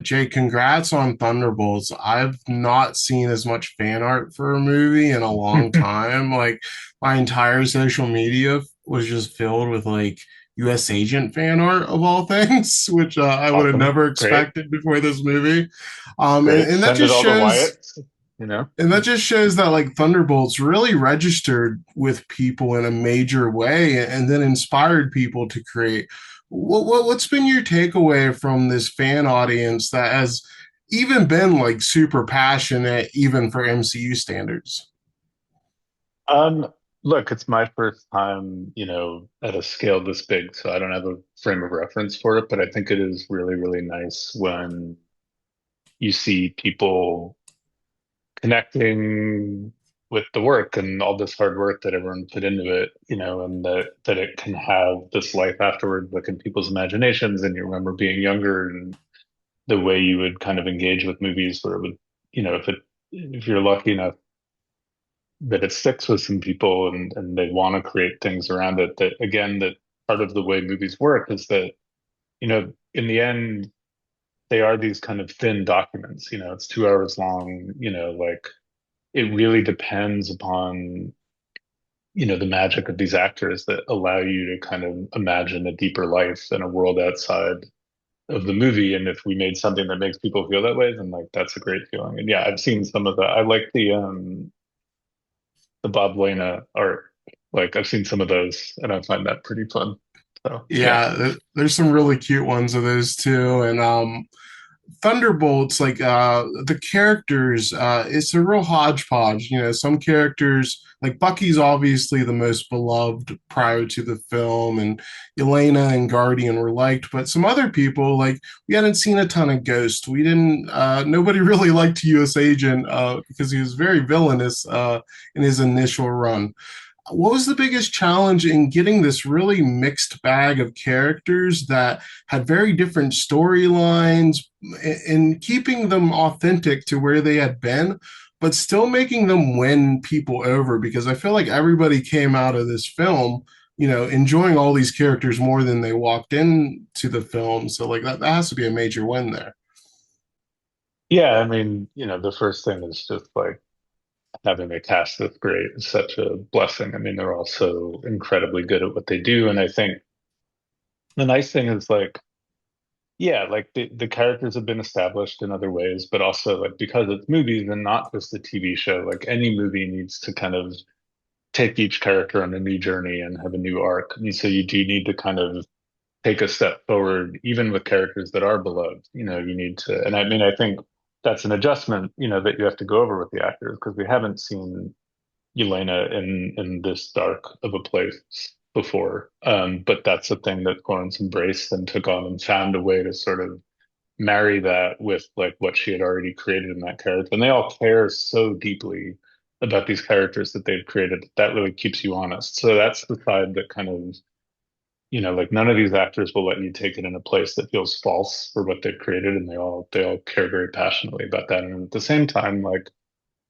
Jake, congrats on Thunderbolts. I've not seen as much fan art for a movie in a long time. Like my entire social media was just filled with like US Agent fan art of all things, which I would have Awesome. never Great. expected before this movie. Great. And that Send it just all to shows Wyatt, you know? that like Thunderbolts really registered with people in a major way and then inspired people to create. What's been your takeaway from this fan audience that has even been like super passionate even for MCU standards? Um, Look, it's my first time, at a scale this big, so I don't have a frame of reference for it, but I think it is really, really nice when you see people connecting with the work and all this hard work that everyone put into it, and that it can have this life afterward, like in people's imaginations, and you remember being younger and the way you would kind of engage with movies where it would, if you're lucky enough that it sticks with some people and they want to create things around it, that again, that part of the way movies work is that, in the end, they are these kind of thin documents, it's 2 hours long, like it really depends upon, the magic of these actors that allow you to kind of imagine a deeper life and a world outside of the movie. And if we made something that makes people feel that way, then like that's a great feeling. And yeah, I've seen some of that. I like the Bob Lena art. Like I've seen some of those and I find that pretty fun. So yeah. Yeah, there's some really cute ones of those too. And Thunderbolts, like the characters, it's a real hodgepodge. You know, some characters like Bucky's obviously the most beloved prior to the film, and Yelena and Guardian were liked, but some other people like we hadn't seen a ton of Ghost. We didn't. Nobody really liked U.S. Agent because he was very villainous in his initial run. What was the biggest challenge in getting this really mixed bag of characters that had very different storylines and keeping them authentic to where they had been, but still making them win people over? Because I feel like everybody came out of this film, you know, enjoying all these characters more than they walked into the film. So like that has to be a major win there. Yeah, I mean, the first thing is just like having a cast that's great is such a blessing. I mean, they're all so incredibly good at what they do. And I think the nice thing is like, yeah, like the characters have been established in other ways, but also like because it's movies and not just a TV show, like any movie needs to kind of take each character on a new journey and have a new arc. And so you do need to kind of take a step forward, even with characters that are beloved. You need to, and I mean, I think that's an adjustment, that you have to go over with the actors because we haven't seen Yelena in this dark of a place before. But that's a thing that Lawrence embraced and took on and found a way to sort of marry that with like what she had already created in that character. And they all care so deeply about these characters that they've created that really keeps you honest. So that's the side that kind of, like none of these actors will let you take it in a place that feels false for what they've created, and they all care very passionately about that. And at the same time, like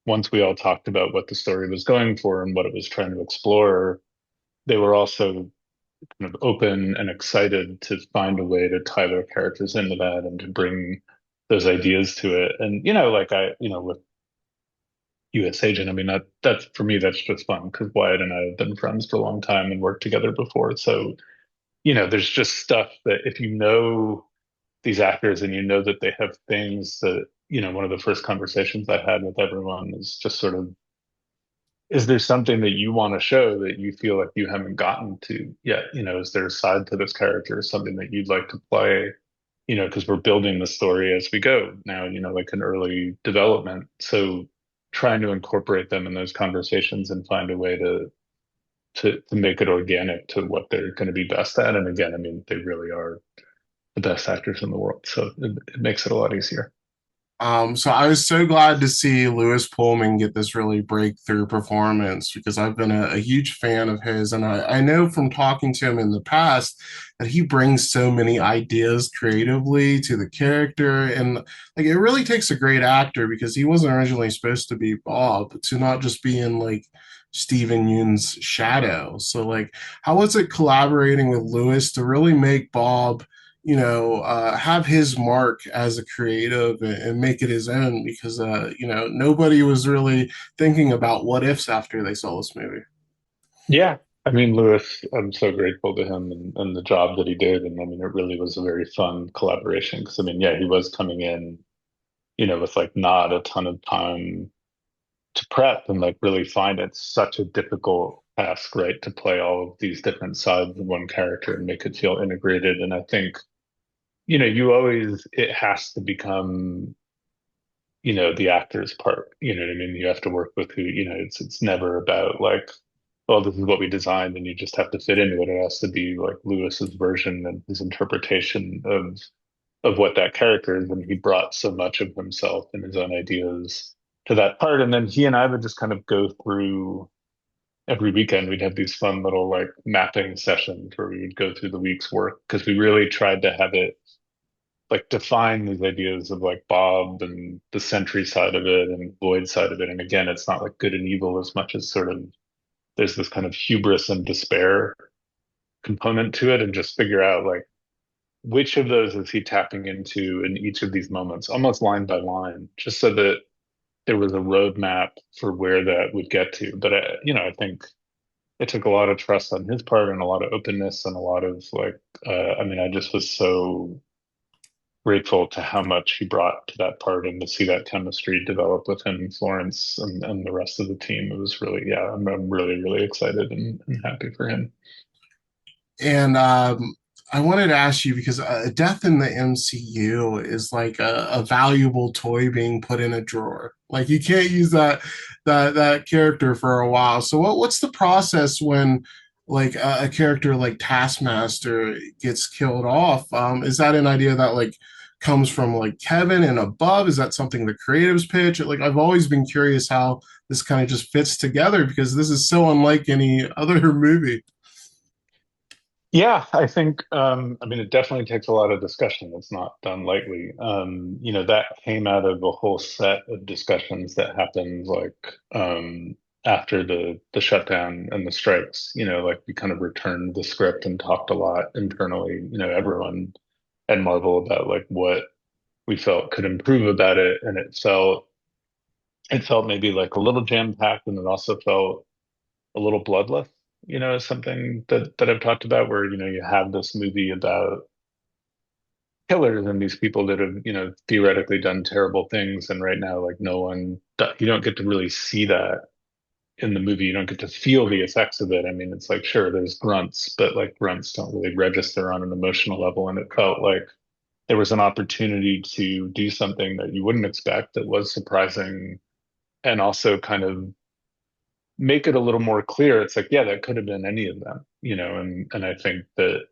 once we all talked about what the story was going for and what it was trying to explore, they were also kind of open and excited to find a way to tie their characters into that and to bring those ideas to it. And like with US Agent, I mean that's for me that's just fun because Wyatt and I have been friends for a long time and worked together before. So there's just stuff that if you know these actors and you know that they have things that, one of the first conversations I had with everyone is just sort of, is there something that you want to show that you feel like you haven't gotten to yet? Is there a side to this character, something that you'd like to play? Because we're building the story as we go now, like an early development. So trying to incorporate them in those conversations and find a way to make it organic to what they're going to be best at. And again, I mean, they really are the best actors in the world. So it makes it a lot easier. So I was so glad to see Lewis Pullman get this really breakthrough performance because I've been a huge fan of his, and I know from talking to him in the past that he brings so many ideas creatively to the character, and like it really takes a great actor because he wasn't originally supposed to be Bob to not just be in like Steven Yeun's shadow. So like, how was it collaborating with Lewis to really make Bob? have his mark as a creative and make it his own because, nobody was really thinking about what ifs after they saw this movie. Yeah. I mean, Lewis, I'm so grateful to him and the job that he did. And I mean, it really was a very fun collaboration because I mean, yeah, he was coming in, with like not a ton of time to prep and like really find it such a difficult task, right? To play all of these different sides of one character and make it feel integrated. And I think, you always, it has to become, the actor's part. You know what I mean? You have to work with who, it's never about like, well, this is what we designed and you just have to fit into it. It has to be like Lewis's version and his interpretation of what that character is. And he brought so much of himself and his own ideas to that part. And then he and I would just kind of go through every weekend. We'd have these fun little like mapping sessions where we would go through the week's work because we really tried to have it like define these ideas of like Bob and the Sentry side of it and Void side of it. And again, it's not like good and evil as much as sort of there's this kind of hubris and despair component to it, and just figure out like which of those is he tapping into in each of these moments, almost line by line, just so that there was a roadmap for where that would get to. But I think it took a lot of trust on his part and a lot of openness and a lot of like, I mean, I just was so grateful to how much he brought to that part and to see that chemistry develop with him and Florence and the rest of the team. It was really, yeah, I'm really, really excited and happy for him. And I wanted to ask you because a death in the MCU is like a valuable toy being put in a drawer. Like you can't use that character for a while. So what's the process when like a character like Taskmaster gets killed off? Is that an idea that like comes from like Kevin and above? Is that something the creatives pitch? Like I've always been curious how this kind of just fits together because this is so unlike any other movie. Yeah, I think I mean it definitely takes a lot of discussion. It's not done lightly. That came out of a whole set of discussions that happened like after the shutdown and the strikes. Like we kind of returned the script and talked a lot internally, everyone at Marvel about like what we felt could improve about it. And it felt maybe like a little jam-packed and it also felt a little bloodless, is something that I've talked about where, you have this movie about killers and these people that have, theoretically done terrible things. And right now, like you don't get to really see that in the movie. You don't get to feel the effects of it. I mean, it's like, sure, there's grunts, but like grunts don't really register on an emotional level. And it felt like there was an opportunity to do something that you wouldn't expect that was surprising and also kind of make it a little more clear. It's like, yeah, that could have been any of them, and I think that,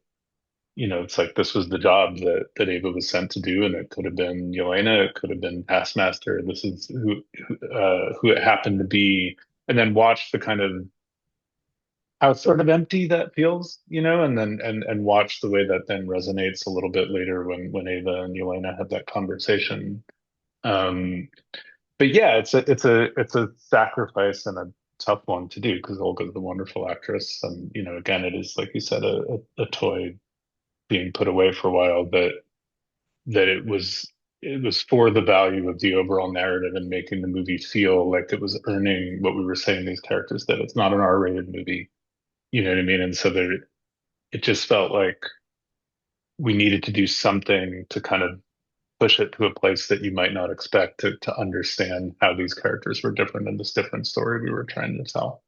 it's like this was the job that Ava was sent to do, and it could have been Yelena, it could have been Taskmaster. This is who it happened to be, and then watch the kind of how sort of empty that feels, and then and watch the way that then resonates a little bit later when Ava and Yelena have that conversation. Um, but yeah, it's a sacrifice and a tough one to do because Olga's a wonderful actress, and again, it is like you said, a toy being put away for a while. That it was for the value of the overall narrative and making the movie feel like it was earning what we were saying these characters did. It's not an R-rated movie, you know what I mean? And so it just felt like we needed to do something to kind of push it to a place that you might not expect to understand how these characters were different in this different story we were trying to tell.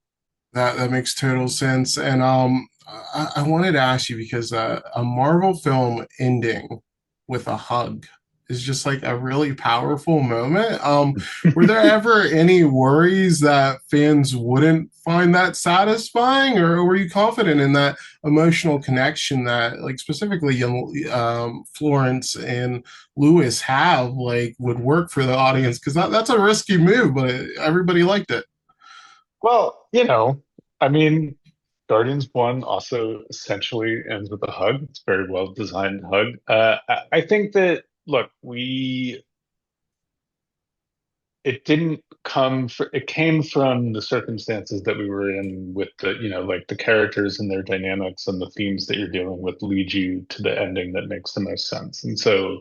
That makes total sense. And I wanted to ask you because a Marvel film ending with a hug is just like a really powerful moment. Were there ever any worries that fans wouldn't find that satisfying, or were you confident in that emotional connection that, like specifically, Florence and Lewis have, like, would work for the audience? Because that's a risky move, but everybody liked it. Well, I mean, Guardians 1 also essentially ends with a hug. It's a very well designed hug. I think that, look, it didn't it came from the circumstances that we were in with the, like the characters and their dynamics and the themes that you're dealing with lead you to the ending that makes the most sense. And so,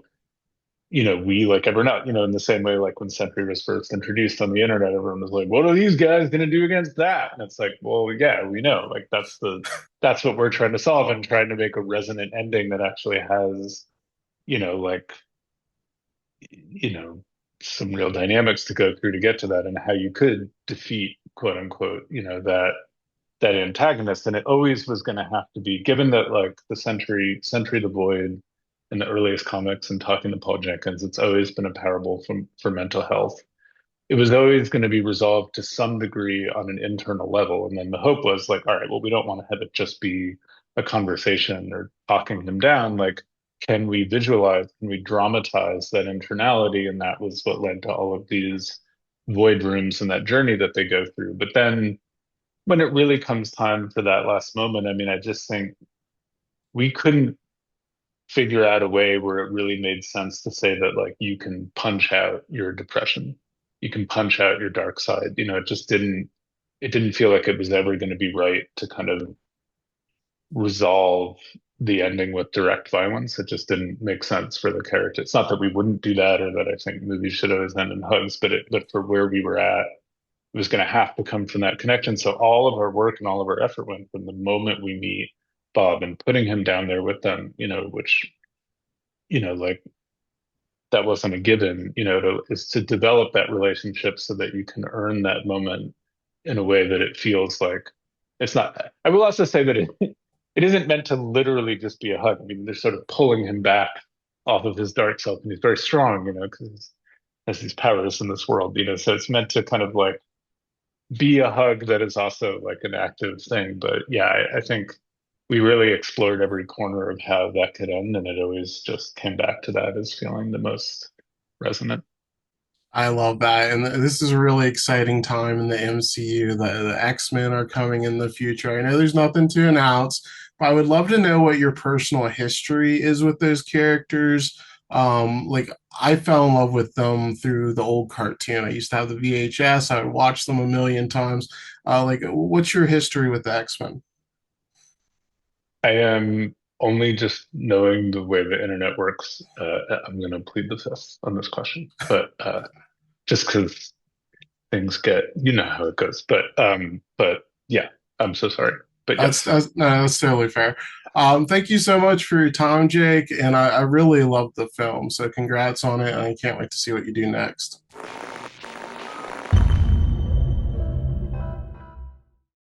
we like everyone else, in the same way, like when Sentry was first introduced on the internet, everyone was like, what are these guys going to do against that? And it's like, well, yeah, we know, like that's what we're trying to solve and trying to make a resonant ending that actually has, like, you know, some real dynamics to go through to get to that and how you could defeat, quote unquote, that antagonist. And it always was going to have to be, given that like the Century the Void in the earliest comics and talking to Paul Jenkins, it's always been a parable for mental health. It was always going to be resolved to some degree on an internal level. And then the hope was like, all right, well, we don't want to have it just be a conversation or talking them down. Like, can we visualize, can we dramatize that internality? And that was what led to all of these void rooms and that journey that they go through. But then when it really comes time for that last moment, I mean, I just think we couldn't figure out a way where it really made sense to say that like you can punch out your depression, you can punch out your dark side. It didn't feel like it was ever going to be right to kind of resolve the ending with direct violence. It just didn't make sense for the character. It's not that we wouldn't do that or that I think movies should always end in hugs, but for where we were at, it was going to have to come from that connection. So all of our work and all of our effort went from the moment we meet Bob and putting him down there with them, which, like that wasn't a given, is to develop that relationship so that you can earn that moment in a way that it feels like it's not. I will also say that it isn't meant to literally just be a hug. I mean, they're sort of pulling him back off of his dark self, and he's very strong, because he has these powers in this world, so it's meant to kind of like be a hug that is also like an active thing. But yeah, I think we really explored every corner of how that could end, and it always just came back to that as feeling the most resonant. I love that. And this is a really exciting time in the MCU. The X-Men are coming in the future. I know there's nothing to announce, but I would love to know what your personal history is with those characters. Like I fell in love with them through the old cartoon. I used to have the VHS. I would watch them a million times. Like, what's your history with the X-Men? I am only just knowing the way the internet works. I'm going to plead the fifth on this question, but just because things get, how it goes. But yeah, I'm so sorry. But yes. No, that's totally fair. Thank you so much for your time, Jake. And I really loved the film. So congrats on it. And I can't wait to see what you do next.